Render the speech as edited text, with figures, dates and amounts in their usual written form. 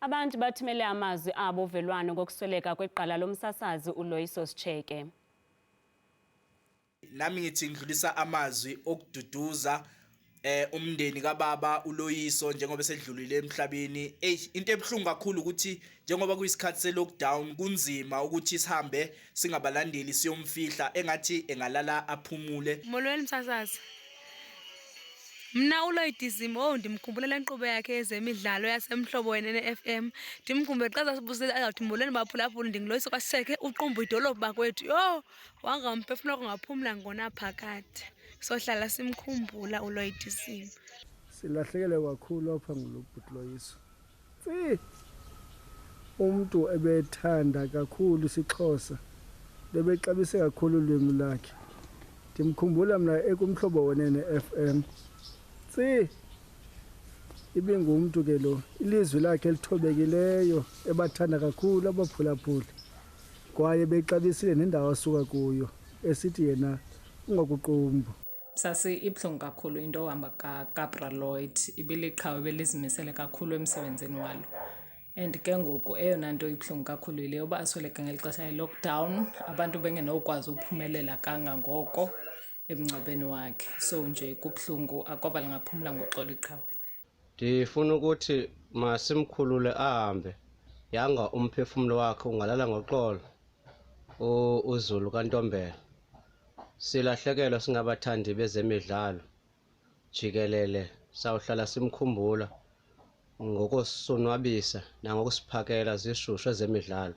Abantu bathumele amazwi abo velwano ngokusweleka kweqala lomsasazi uLoyiso Sitsheke. Nami ngithi ngidlulisa amazwi okududuza umndeni kaBaba uLoyiso njengoba esedlulile emhlabeni. Into ebhlungu kakhulu ukuthi njengoba kuyisikhathi se-lockdown kunzima ukuthi sihambe singabalandeli siyomfihla engathi engalala aphumule. Molweni msasazi. Mna uLoyidizimo ndimkhumbula lenkqubo yakhe yezemidlalo yasemhlobo wenene FM. Ndimkhumbule xa sasibusela azawuthi molweni baphulaphuli ndinguLoyiso kaSitsheke uqumbu idolophu bakwethu. Yho, wangamphefumlo kungaphumla ngona phakade. Sohlala simkhumbula uLoyidizimo. Silahlekele kakhulu apha ngulobhuti Loyiso. Umuntu ebethanda kakhulu isiXhosa. Bebexabise kakhulu ulwimi lakhe. Ndimkhumbula mna ekumhlobo wenene FM. Ibingumuntu ke lo, ilizwi lakhe elithobekileyo ebathanda kakhulu abaphulaphuli. Kwaye bexabisile nendawo asuka kuyo esithi yena ungakuqumbu. Sasi ibhlungu kakhulu into ohamba kaGabriel Lloyd, ibiliqhawe belizimisele kakhulu emsebenzini walo. And ke ngoku eyona nto ibhlungu kakhulu yileyo uba asweleke ngeli xesha le-lockdown, abantu bengenokwazi ukuphumelela kangangoko emngcwabeni wakhe. So nje kubhlungu akwaba lingaphumla ngoxolo iqhawe. Ndifuna ukuthi masimkhulule ahambe yanga umphefumlo wakhe ungalala ngoxolo uZulu kaNtombela. Silahlekelwa singabathandi bezemidlalo jikelele, sawuhlala simkhumbula ngokusonwabisa nangokusiphakela zishushu ezemidlalo.